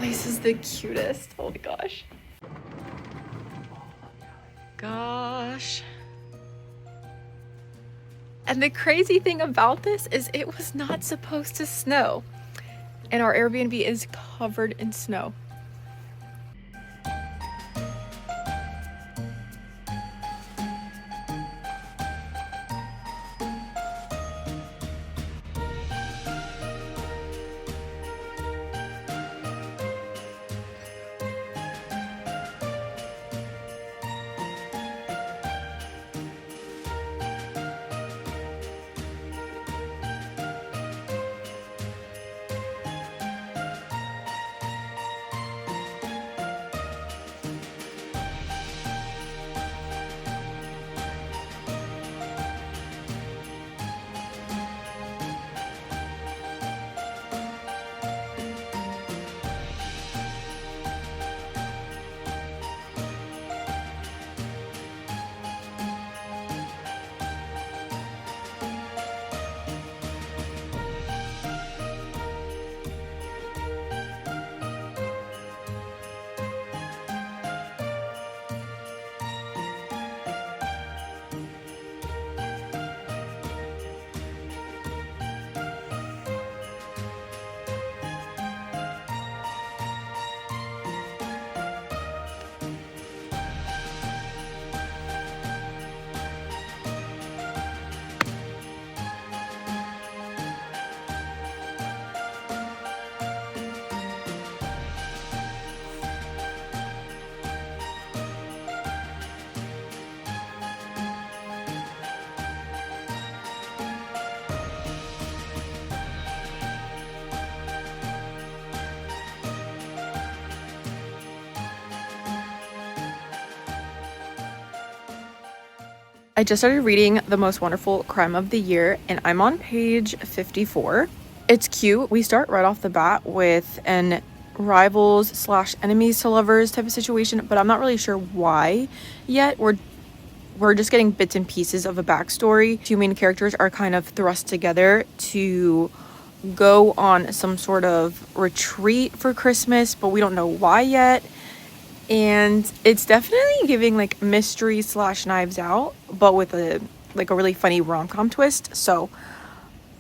place is the cutest. Oh my gosh. Gosh. And the crazy thing about this is it was not supposed to snow. And our Airbnb is covered in snow. I just started reading The Most Wonderful Crime of the Year, and I'm on page 54. It's cute. We start right off the bat with an rivals slash enemies to lovers type of situation, but I'm not really sure why yet. We're just getting bits and pieces of a backstory. Two main characters are kind of thrust together to go on some sort of retreat for Christmas, but we don't know why yet. And it's definitely giving like mystery slash Knives Out, but with a really funny rom-com twist. So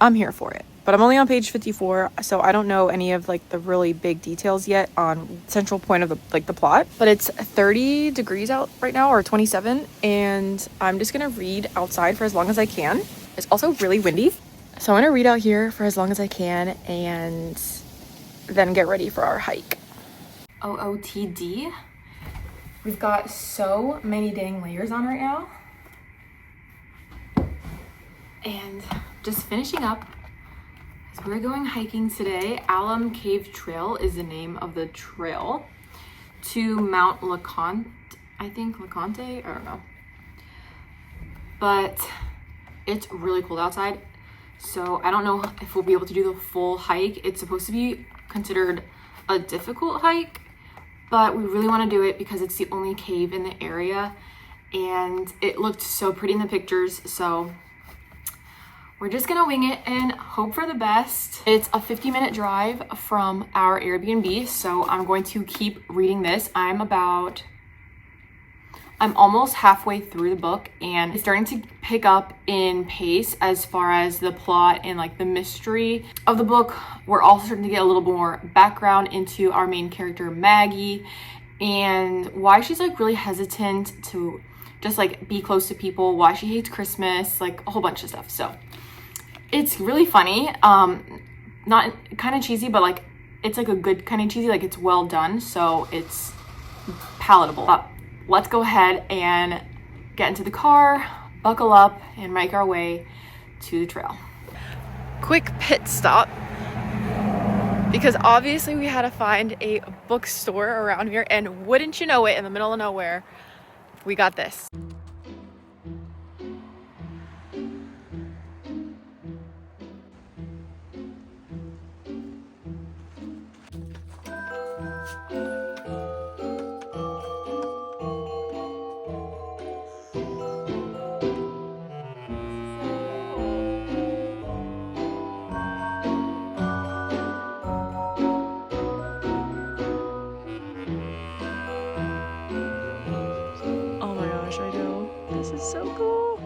I'm here for it. But I'm only on page 54, so I don't know any of like the really big details yet on central point of the plot. But it's 30 degrees out right now, or 27, and I'm just gonna read outside for as long as I can. It's also really windy, so I'm gonna read out here for as long as I can and then get ready for our hike. OOTD. We've got so many dang layers on right now. And just finishing up, as we're going hiking today. Alum Cave Trail is the name of the trail to Mount LeConte, I think, LeConte, I don't know. But it's really cold outside, so I don't know if we'll be able to do the full hike. It's supposed to be considered a difficult hike, but we really want to do it because it's the only cave in the area and it looked so pretty in the pictures, so we're just gonna wing it and hope for the best. It's a 50-minute drive from our Airbnb, so I'm going to keep reading this. I'm almost halfway through the book and it's starting to pick up in pace as far as the plot and like the mystery of the book. We're also starting to get a little more background into our main character Maggie and why she's like really hesitant to just like be close to people, why she hates Christmas, like a whole bunch of stuff. So it's really funny, not kind of cheesy, but like it's like a good kind of cheesy, like it's well done, so it's palatable. Let's go ahead and get into the car, buckle up, and make our way to the trail. Quick pit stop, because obviously we had to find a bookstore around here, and wouldn't you know it, in the middle of nowhere, we got this. So cool.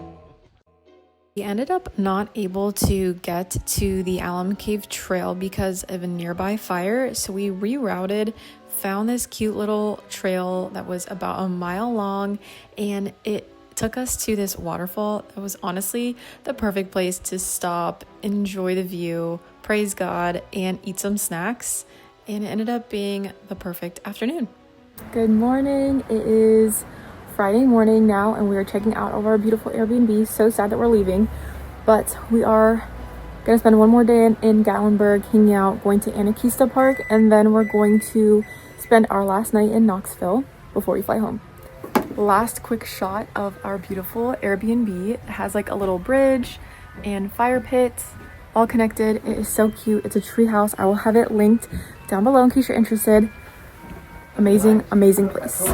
We ended up not able to get to the Alum Cave Trail because of a nearby fire, so we rerouted, found this cute little trail that was about a mile long, and it took us to this waterfall. It was honestly the perfect place to stop, enjoy the view, praise God, and eat some snacks, and it ended up being the perfect afternoon. Good morning. It is Friday morning now, and we are checking out of our beautiful Airbnb. So sad that we're leaving, but we are gonna spend one more day in Gatlinburg hanging out, going to Anakista Park, and then we're going to spend our last night in Knoxville before we fly home. Last quick shot of our beautiful Airbnb. It has like a little bridge and fire pit all connected. It is so cute. It's a tree house. I will have it linked down below in case you're interested. Amazing place.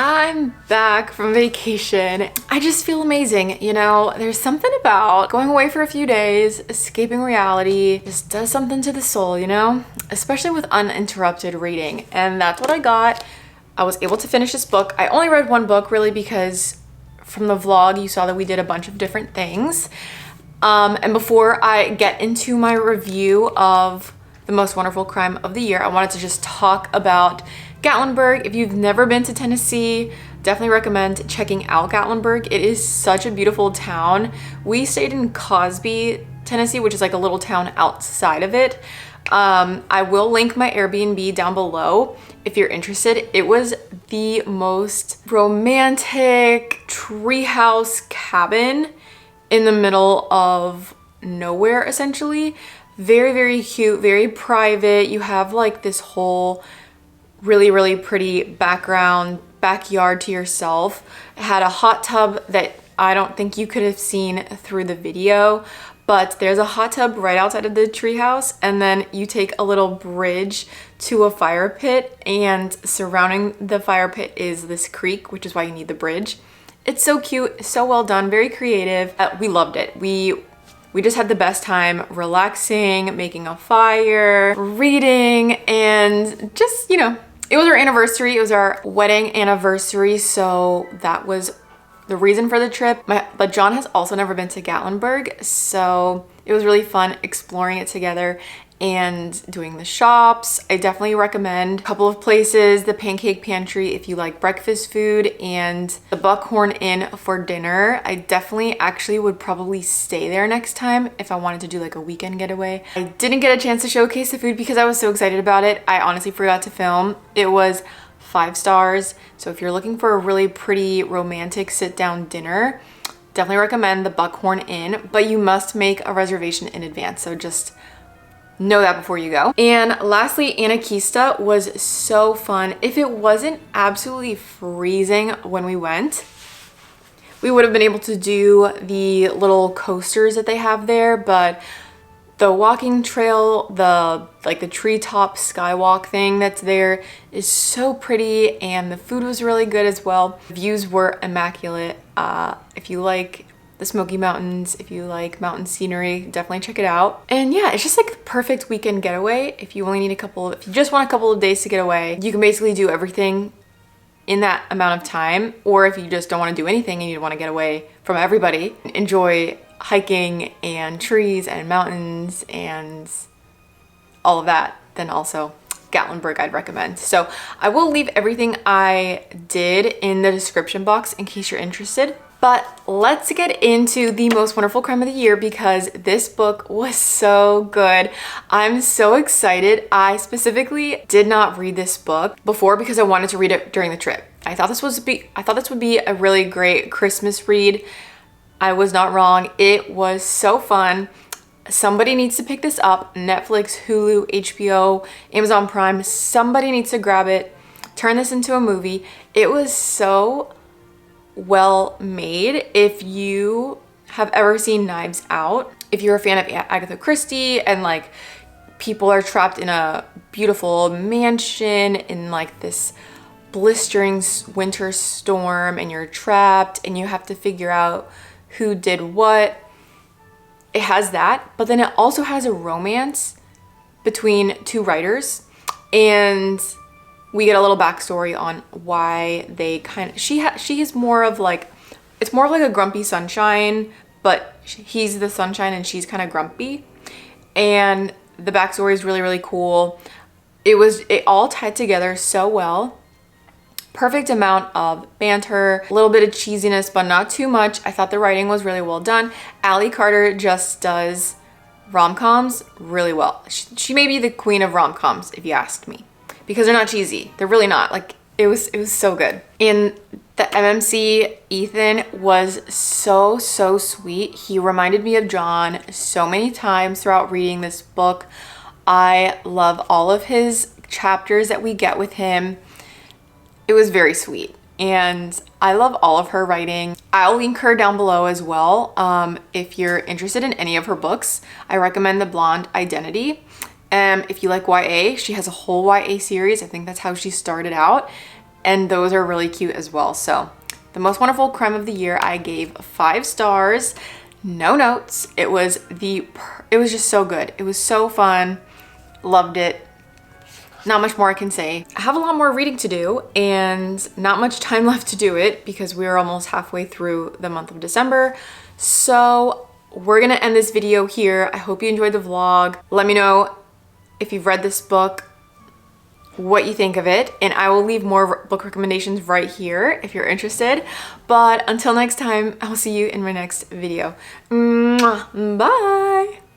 I'm back from vacation. I just feel amazing. You know, there's something about going away for a few days, escaping reality, just does something to the soul, you know? Especially with uninterrupted reading. And that's what I got. I was able to finish this book. I only read one book really because from the vlog, you saw that we did a bunch of different things. And before I get into my review of The Most Wonderful Crime of the Year, I wanted to just talk about Gatlinburg. If you've never been to Tennessee, definitely recommend checking out Gatlinburg. It is such a beautiful town. We stayed in Cosby, Tennessee, which is like a little town outside of it. I will link my Airbnb down below if you're interested. It was the most romantic treehouse cabin in the middle of nowhere, essentially. Very, very cute, very private. You have like this whole really pretty backyard to yourself. It had a hot tub that I don't think you could have seen through the video, but there's a hot tub right outside of the treehouse, and then you take a little bridge to a fire pit, and surrounding the fire pit is this creek, which is why you need the bridge. It's so cute, so well done, very creative. We loved it. We just had the best time relaxing, making a fire, reading, and just, you know, it was our anniversary. It was our wedding anniversary, so that was the reason for the trip. But John has also never been to Gatlinburg, so it was really fun exploring it together and doing the shops. I definitely recommend a couple of places: the Pancake Pantry if you like breakfast food, and the Buckhorn Inn for dinner. I definitely actually would probably stay there next time if I wanted to do like a weekend getaway. I didn't get a chance to showcase the food because I was so excited about it. I honestly forgot to film. It was 5 stars. So if you're looking for a really pretty romantic sit-down dinner, definitely recommend the Buckhorn Inn, but you must make a reservation in advance. So just know that before you go. And lastly, Anakista was so fun. If it wasn't absolutely freezing when we went, we would have been able to do the little coasters that they have there, but the walking trail, the treetop skywalk thing that's there is so pretty, and the food was really good as well. The views were immaculate. If you like the Smoky Mountains, if you like mountain scenery, definitely check it out. And yeah, it's just like the perfect weekend getaway. If you just want a couple of days to get away, you can basically do everything in that amount of time. Or if you just don't want to do anything and you want to get away from everybody, enjoy hiking and trees and mountains and all of that, then also Gatlinburg I'd recommend. So I will leave everything I did in the description box in case you're interested. But let's get into The Most Wonderful Crime of the Year because this book was so good. I'm so excited. I specifically did not read this book before because I wanted to read it during the trip. I thought this would be a really great Christmas read. I was not wrong. It was so fun. Somebody needs to pick this up. Netflix, Hulu, HBO, Amazon Prime. Somebody needs to grab it. turn this into a movie. It was so well made. If you have ever seen Knives Out, if you're a fan of Agatha Christie and like people are trapped in a beautiful mansion in like this blistering winter storm and you're trapped and you have to figure out who did what, it has that. But then it also has a romance between two writers, and we get a little backstory on why they kind of, she is more of like, it's more of like a grumpy sunshine, but he's the sunshine and she's kind of grumpy. And the backstory is really, really cool. It all tied together so well. Perfect amount of banter, a little bit of cheesiness, but not too much. I thought the writing was really well done. Allie Carter just does rom-coms really well. She may be the queen of rom-coms if you asked me, because they're not cheesy. They're really not. Like it was so good. And the MMC Ethan was so sweet. He reminded me of John so many times throughout reading this book. I love all of his chapters that we get with him. It was very sweet, and I love all of her writing. I'll link her down below as well. If you're interested in any of her books, I recommend The Blonde Identity. If you like YA, she has a whole YA series. I think that's how she started out, and those are really cute as well. So The Most Wonderful Crime of the Year, I gave 5 stars, no notes. It was just so good. It was so fun. Loved it. Not much more I can say. I have a lot more reading to do and not much time left to do it because we are almost halfway through the month of December. So we're gonna end this video here. I hope you enjoyed the vlog. Let me know if you've read this book, what you think of it, and I will leave more book recommendations right here if you're interested. But until next time, I'll see you in my next video. Mwah. Bye!